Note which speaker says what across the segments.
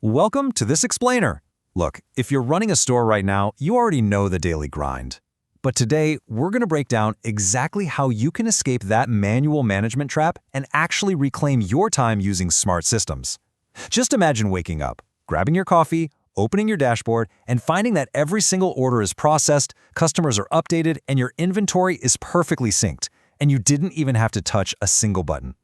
Speaker 1: Welcome to this explainer. Look, if you're running a store right now, you already know the daily grind. But today, we're going to break down exactly how you can escape that manual management trap and actually reclaim your time using smart systems. Just imagine waking up, grabbing your coffee, opening your dashboard, and finding that every single order is processed, customers are updated, and your inventory is perfectly synced, and you didn't even have to touch a single button.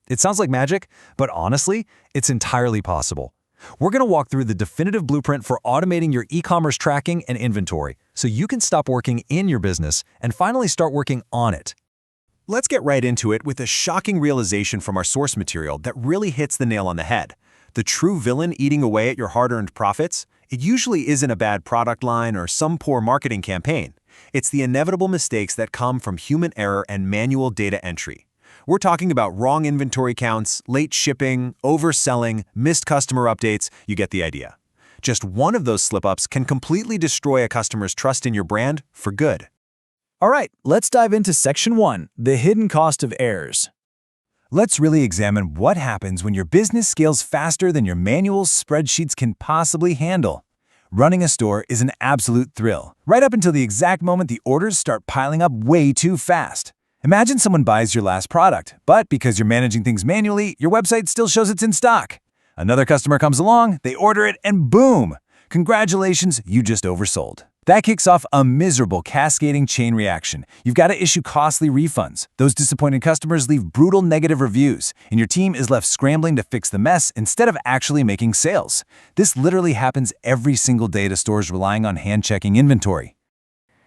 Speaker 1: It sounds like magic, but honestly, it's entirely possible. We're going to walk through the definitive blueprint for automating your e-commerce tracking and inventory so you can stop working in your business and finally start working on it. Let's get right into it with a shocking realization from our source material that really hits the nail on the head. The true villain eating away at your hard-earned profits, it usually isn't a bad product line or some poor marketing campaign. It's the inevitable mistakes that come from human error and manual data entry. We're talking about wrong inventory counts, late shipping, overselling, missed customer updates. You get the idea. Just one of those slip-ups can completely destroy a customer's trust in your brand for good.
Speaker 2: All right, let's dive into Section 1, the hidden cost of errors.
Speaker 3: Let's really examine what happens when your business scales faster than your manual spreadsheets can possibly handle. Running a store is an absolute thrill, right up until the exact moment the orders start piling up way too fast. Imagine someone buys your last product, but because you're managing things manually, your website still shows it's in stock. Another customer comes along, they order it, and boom! Congratulations, you just oversold. That kicks off a miserable cascading chain reaction. You've got to issue costly refunds. Those disappointed customers leave brutal negative reviews, and your team is left scrambling to fix the mess instead of actually making sales. This literally happens every single day to stores relying on hand-checking inventory.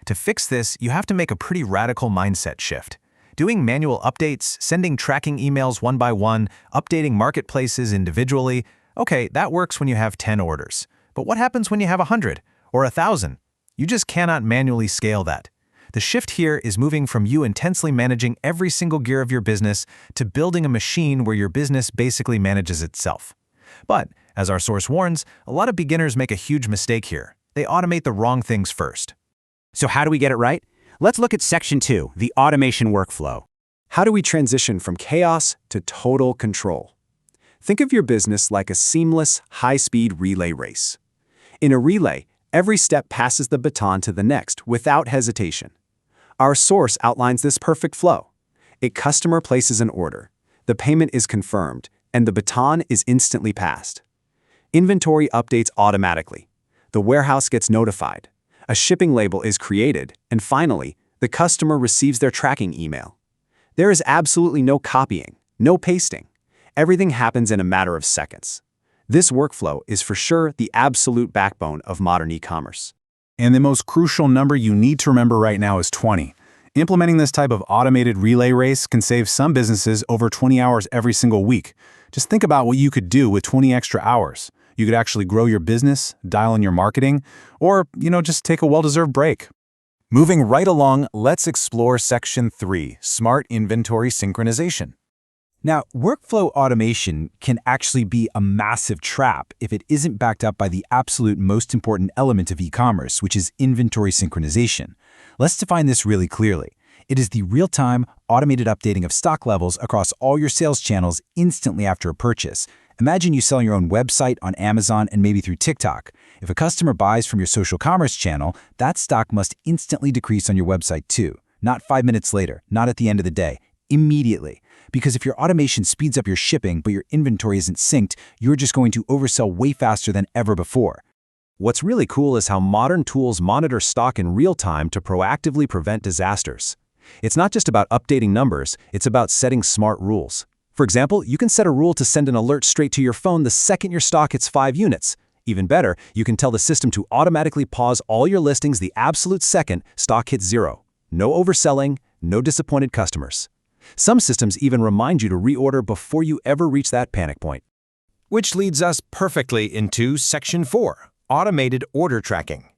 Speaker 1: To fix this, you have to make a pretty radical mindset shift. Doing manual updates, sending tracking emails one by one, updating marketplaces individually, okay, that works when you have 10 orders. But what happens when you have 100 or 1,000? You just cannot manually scale that. The shift here is moving from you intensely managing every single gear of your business to building a machine where your business basically manages itself. But, as our source warns, a lot of beginners make a huge mistake here. They automate the wrong things first.
Speaker 4: So how do we get it right? Let's look at Section 2, the automation workflow.
Speaker 5: How do we transition from chaos to total control? Think of your business like a seamless, high-speed relay race. In a relay, every step passes the baton to the next without hesitation. Our source outlines this perfect flow. A customer places an order, the payment is confirmed, and the baton is instantly passed. Inventory updates automatically. The warehouse gets notified. A shipping label is created, and finally, the customer receives their tracking email. There is absolutely no copying, no pasting. Everything happens in a matter of seconds. This workflow is for sure the absolute backbone of modern e-commerce.
Speaker 3: And the most crucial number you need to remember right now is 20. Implementing this type of automated relay race can save some businesses over 20 hours every single week. Just think about what you could do with 20 extra hours. You could actually grow your business, dial in your marketing, or, just take a well-deserved break. Moving right along, let's explore Section 3, Smart Inventory Synchronization. Now, workflow automation can actually be a massive trap if it isn't backed up by the absolute most important element of e-commerce, which is inventory synchronization. Let's define this really clearly. It is the real-time, automated updating of stock levels across all your sales channels instantly after a purchase. Imagine you sell your own website on Amazon and maybe through TikTok. If a customer buys from your social commerce channel, that stock must instantly decrease on your website too. Not 5 minutes later, not at the end of the day, immediately. Because if your automation speeds up your shipping but your inventory isn't synced, you're just going to oversell way faster than ever before.
Speaker 1: What's really cool is how modern tools monitor stock in real time to proactively prevent disasters. It's not just about updating numbers, it's about setting smart rules. For example, you can set a rule to send an alert straight to your phone the second your stock hits 5 units. Even better, you can tell the system to automatically pause all your listings the absolute second stock hits 0. No overselling, no disappointed customers. Some systems even remind you to reorder before you ever reach that panic point. Which leads us perfectly into Section 4, Automated Order Tracking.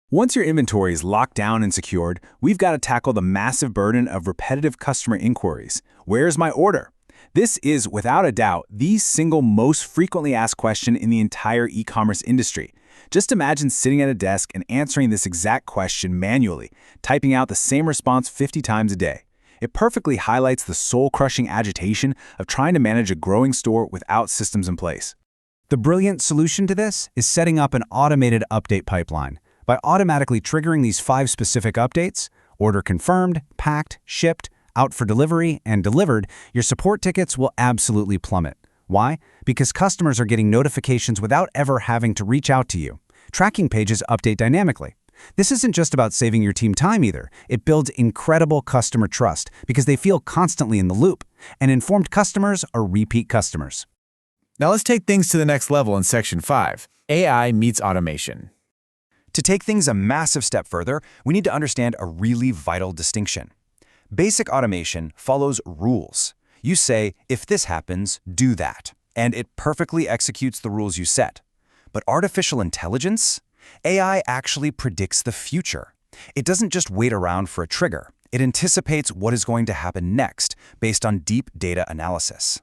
Speaker 3: Once your inventory is locked down and secured, we've got to tackle the massive burden of repetitive customer inquiries. Where's my order? This is, without a doubt, the single most frequently asked question in the entire e-commerce industry. Just imagine sitting at a desk and answering this exact question manually, typing out the same response 50 times a day. It perfectly highlights the soul-crushing agitation of trying to manage a growing store without systems in place.
Speaker 4: The brilliant solution to this is setting up an automated update pipeline. By automatically triggering these 5 specific updates, order confirmed, packed, shipped, out for delivery, and delivered, your support tickets will absolutely plummet. Why? Because customers are getting notifications without ever having to reach out to you. Tracking pages update dynamically. This isn't just about saving your team time either. It builds incredible customer trust because they feel constantly in the loop. And informed customers are repeat customers.
Speaker 2: Now let's take things to the next level in Section 5. AI meets automation.
Speaker 1: To take things a massive step further, we need to understand a really vital distinction. Basic automation follows rules. You say, if this happens, do that, and it perfectly executes the rules you set. But artificial intelligence? AI actually predicts the future. It doesn't just wait around for a trigger. It anticipates what is going to happen next based on deep data analysis.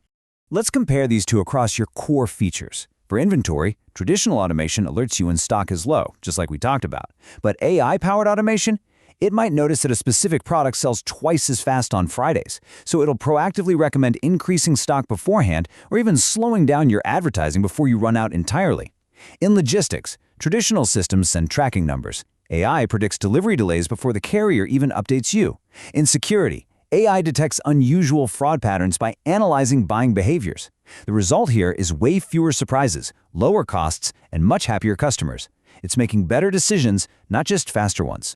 Speaker 1: Let's compare these two across your core features. For inventory, traditional automation alerts you when stock is low, just like we talked about. But AI-powered automation? It might notice that a specific product sells twice as fast on Fridays, so it'll proactively recommend increasing stock beforehand or even slowing down your advertising before you run out entirely. In logistics, traditional systems send tracking numbers. AI predicts delivery delays before the carrier even updates you. In security, AI detects unusual fraud patterns by analyzing buying behaviors. The result here is way fewer surprises, lower costs, and much happier customers. It's making better decisions, not just faster ones.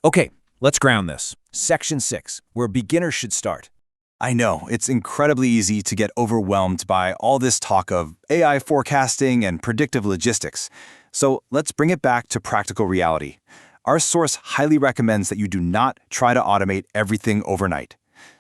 Speaker 5: Okay, let's ground this. Section 6, where beginners should start.
Speaker 3: I know, it's incredibly easy to get overwhelmed by all this talk of AI forecasting and predictive logistics. So let's bring it back to practical reality. Our source highly recommends that you do not try to automate everything overnight.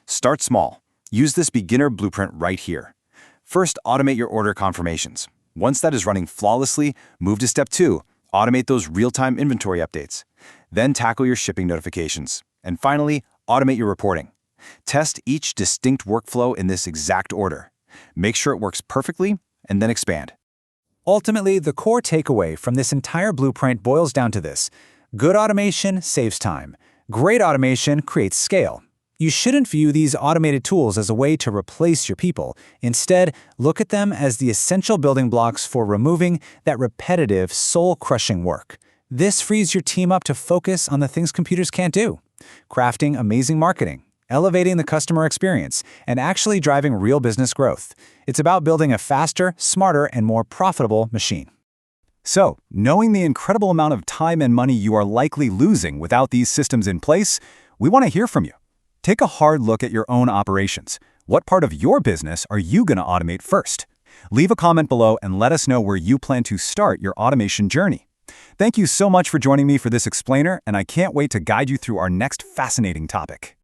Speaker 3: Start small. Use this beginner blueprint right here. First, automate your order confirmations. Once that is running flawlessly, move to step 2, automate those real-time inventory updates. Then tackle your shipping notifications. And finally, automate your reporting. Test each distinct workflow in this exact order. Make sure it works perfectly, and then expand.
Speaker 2: Ultimately, the core takeaway from this entire blueprint boils down to this. Good automation saves time. Great automation creates scale. You shouldn't view these automated tools as a way to replace your people. Instead, look at them as the essential building blocks for removing that repetitive, soul-crushing work. This frees your team up to focus on the things computers can't do. Crafting amazing marketing, elevating the customer experience, and actually driving real business growth. It's about building a faster, smarter, and more profitable machine.
Speaker 1: So, knowing the incredible amount of time and money you are likely losing without these systems in place, we want to hear from you. Take a hard look at your own operations. What part of your business are you going to automate first? Leave a comment below and let us know where you plan to start your automation journey. Thank you so much for joining me for this explainer, and I can't wait to guide you through our next fascinating topic.